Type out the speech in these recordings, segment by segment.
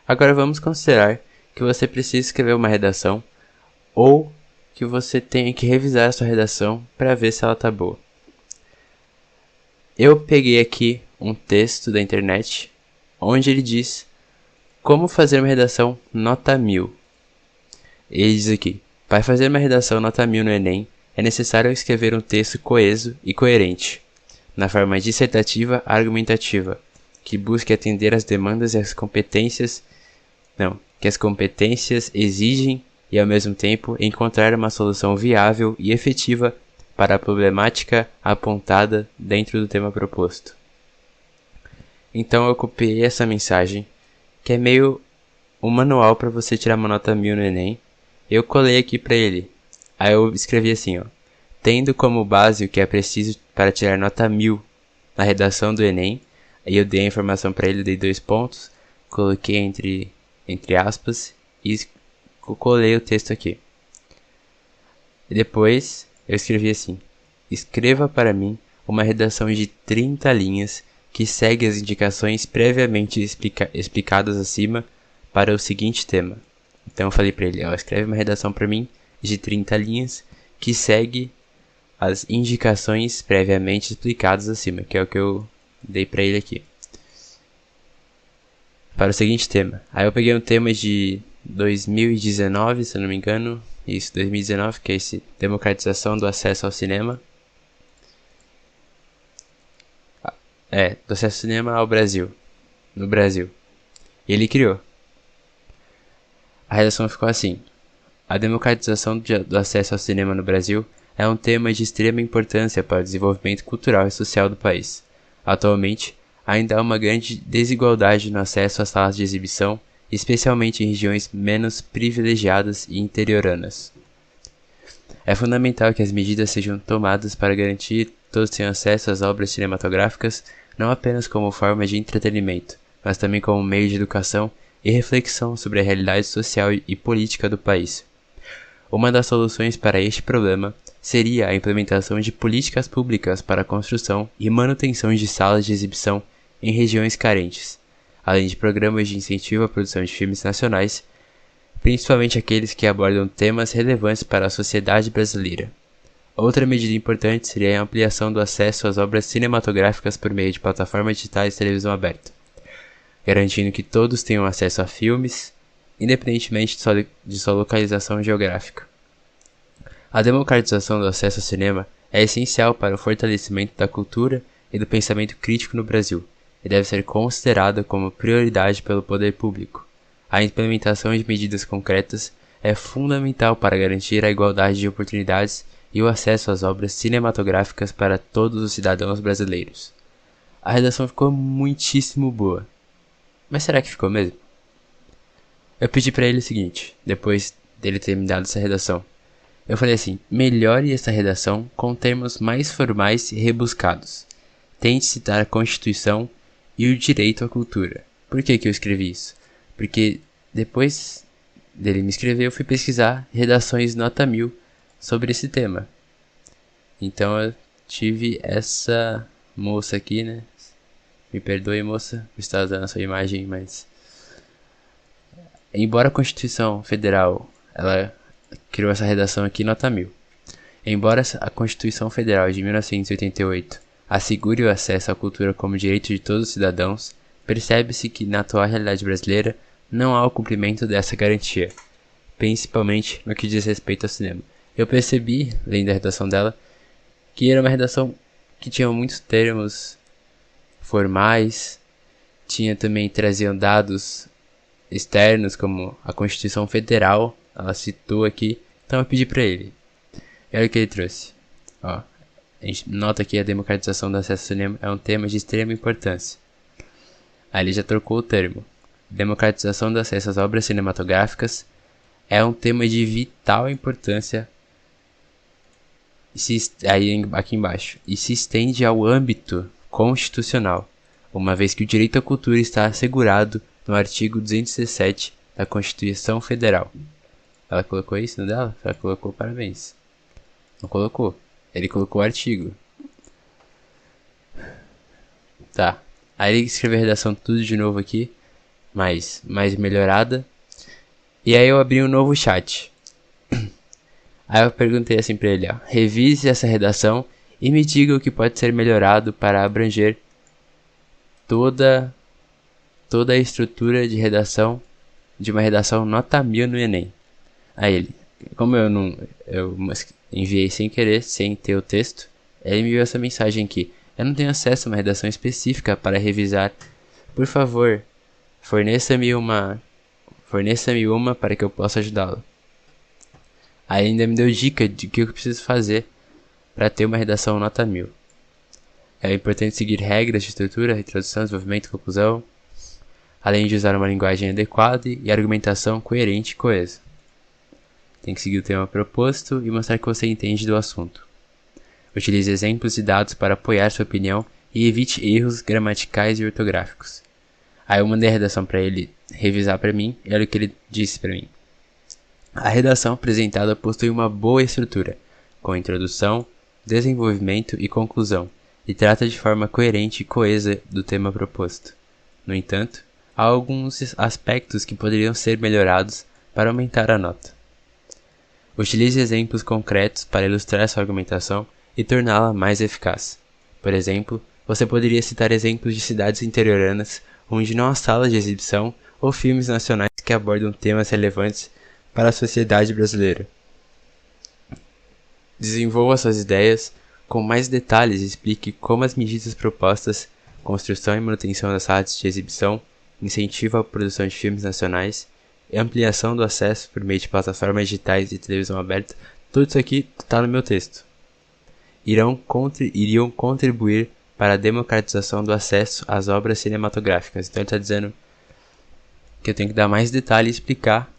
Agora vamos considerar que você precisa escrever uma redação ou que você tenha que revisar a sua redação para ver se ela tá boa. Eu peguei aqui um texto da internet onde ele diz como fazer uma redação nota 1000. Ele diz aqui: para fazer uma redação nota 1000 no Enem, é necessário escrever um texto coeso e coerente, na forma dissertativa argumentativa, que busque atender às demandas e às competências, que as competências exigem e, ao mesmo tempo, encontrar uma solução viável e efetiva para a problemática apontada dentro do tema proposto. Então eu copiei essa mensagem, que é meio um manual para você tirar uma nota 1000 no Enem. Eu colei aqui para ele. Aí eu escrevi assim, tendo como base o que é preciso para tirar nota 1000 na redação do Enem. Aí eu dei a informação para ele, dei 2 pontos, coloquei entre aspas e colei o texto aqui. E depois eu escrevi assim: escreva para mim uma redação de 30 linhas que segue as indicações previamente explicadas acima para o seguinte tema. Então eu falei para ele: escreve uma redação para mim de 30 linhas que segue as indicações previamente explicadas acima, que é o que eu dei para ele aqui. Para o seguinte tema. Aí eu peguei um tema de 2019, se eu não me engano. Isso, 2019, que é esse democratização do acesso ao cinema. Do acesso ao cinema ao Brasil. No Brasil. E ele criou. A redação ficou assim: a democratização do acesso ao cinema no Brasil é um tema de extrema importância para o desenvolvimento cultural e social do país. Atualmente, ainda há uma grande desigualdade no acesso às salas de exibição, especialmente em regiões menos privilegiadas e interioranas. É fundamental que as medidas sejam tomadas para garantir que todos tenham acesso às obras cinematográficas, não apenas como forma de entretenimento, mas também como meio de educação e reflexão sobre a realidade social e política do país. Uma das soluções para este problema seria a implementação de políticas públicas para a construção e manutenção de salas de exibição em regiões carentes, além de programas de incentivo à produção de filmes nacionais, principalmente aqueles que abordam temas relevantes para a sociedade brasileira. Outra medida importante seria a ampliação do acesso às obras cinematográficas por meio de plataformas digitais de televisão aberta, garantindo que todos tenham acesso a filmes, independentemente de sua localização geográfica. A democratização do acesso ao cinema é essencial para o fortalecimento da cultura e do pensamento crítico no Brasil, e deve ser considerada como prioridade pelo poder público. A implementação de medidas concretas é fundamental para garantir a igualdade de oportunidades e o acesso às obras cinematográficas para todos os cidadãos brasileiros. A redação ficou muitíssimo boa. Mas será que ficou mesmo? Eu pedi para ele o seguinte, depois dele ter me dado essa redação. Eu falei assim: melhore essa redação com termos mais formais e rebuscados. Tente citar a Constituição e o direito à cultura. Por que eu escrevi isso? Porque depois dele me escrever, eu fui pesquisar redações nota 1000 sobre esse tema. Então eu tive essa moça aqui, né? Me perdoe, moça, por estar usando a sua imagem, mas... Embora a Constituição Federal, ela criou essa redação aqui nota 1000. Embora a Constituição Federal de 1988 assegure o acesso à cultura como direito de todos os cidadãos, percebe-se que na atual realidade brasileira não há o cumprimento dessa garantia, principalmente no que diz respeito ao cinema. Eu percebi, lendo a redação dela, que era uma redação que tinha muitos termos formais, traziam dados externos como a Constituição Federal, ela citou aqui, então eu pedi para ele. E olha o que ele trouxe. A gente nota que a democratização do acesso ao cinema é um tema de extrema importância. Aí ele já trocou o termo. Democratização do acesso às obras cinematográficas é um tema de vital importância, aqui embaixo, e se estende ao âmbito constitucional, uma vez que o direito à cultura está assegurado no artigo 217 da Constituição Federal. Ela colocou isso no dela? Ela colocou parabéns. Não colocou. Ele colocou o artigo. Tá. Aí ele escreveu a redação tudo de novo aqui. mais melhorada. E aí eu abri um novo chat. Aí eu perguntei assim pra ele, ó, revise essa redação e me diga o que pode ser melhorado para abranger toda a estrutura de redação, de uma redação nota 1000 no Enem. Aí ele, como eu enviei sem querer, sem ter o texto, ele me enviou essa mensagem aqui. Eu não tenho acesso a uma redação específica para revisar. Por favor, forneça-me uma para que eu possa ajudá-lo. Aí ainda me deu dica de o que eu preciso fazer para ter uma redação nota 1000. É importante seguir regras de estrutura, introdução, desenvolvimento e conclusão, além de usar uma linguagem adequada e argumentação coerente e coesa. Tem que seguir o tema proposto e mostrar que você entende do assunto. Utilize exemplos e dados para apoiar sua opinião e evite erros gramaticais e ortográficos. Aí eu mandei a redação para ele revisar para mim e olha o que ele disse para mim. A redação apresentada possui uma boa estrutura, com introdução, desenvolvimento e conclusão, e trata de forma coerente e coesa do tema proposto. No entanto, há alguns aspectos que poderiam ser melhorados para aumentar a nota. Utilize exemplos concretos para ilustrar sua argumentação e torná-la mais eficaz. Por exemplo, você poderia citar exemplos de cidades interioranas onde não há salas de exibição ou filmes nacionais que abordam temas relevantes para a sociedade brasileira. Desenvolva suas ideias com mais detalhes e explique como as medidas propostas, construção e manutenção das salas de exibição, incentivo à produção de filmes nacionais e ampliação do acesso por meio de plataformas digitais e televisão aberta, tudo isso aqui está no meu texto. Iriam contribuir para a democratização do acesso às obras cinematográficas. Então ele está dizendo que eu tenho que dar mais detalhes e explicar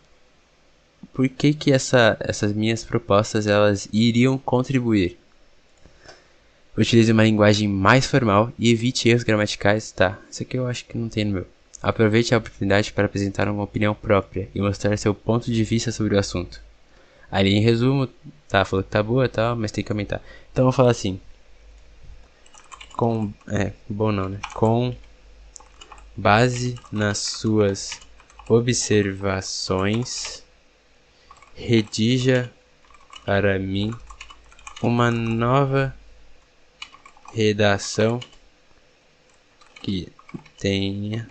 por que essas minhas propostas elas iriam contribuir. Utilize uma linguagem mais formal e evite erros gramaticais. Tá, isso aqui eu acho que não tem no meu. Aproveite a oportunidade para apresentar uma opinião própria e mostrar seu ponto de vista sobre o assunto. Ali em resumo, tá, falou que tá boa e tal, mas tem que aumentar. Então eu vou falar assim. Com base nas suas observações, redija para mim uma nova redação que tenha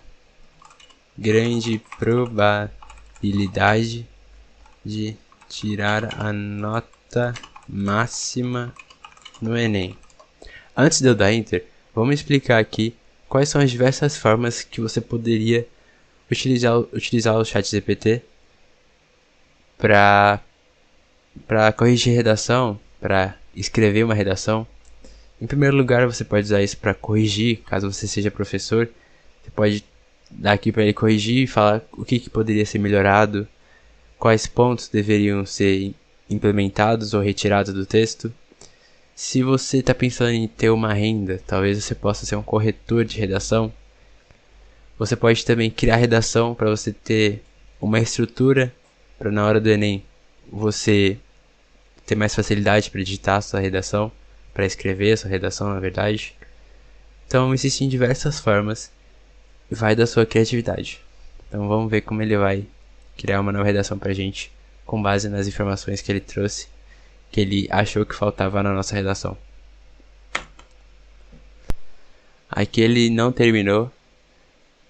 grande probabilidade de tirar a nota máxima no Enem. Antes de eu dar Enter, vamos explicar aqui quais são as diversas formas que você poderia utilizar o ChatGPT para corrigir redação, para escrever uma redação. Em primeiro lugar, você pode usar isso para corrigir, caso você seja professor. Você pode dar aqui para ele corrigir e falar o que poderia ser melhorado, quais pontos deveriam ser implementados ou retirados do texto. Se você está pensando em ter uma renda, talvez você possa ser um corretor de redação. Você pode também criar redação para você ter uma estrutura para na hora do Enem você ter mais facilidade para digitar a sua redação, para escrever a sua redação, na verdade. Então existem diversas formas e vai da sua criatividade. Então vamos ver como ele vai criar uma nova redação pra gente com base nas informações que ele trouxe, que ele achou que faltava na nossa redação. Aqui ele não terminou,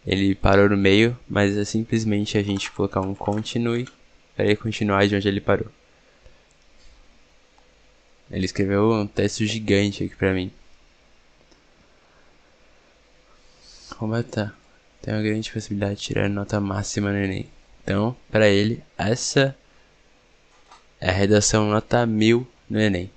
ele parou no meio, mas é simplesmente a gente colocar um continue para ele continuar de onde ele parou. Ele escreveu um texto gigante aqui pra mim. Como tá? Tem uma grande possibilidade de tirar nota máxima no Enem. Então, para ele, essa é a redação nota 1000 no Enem.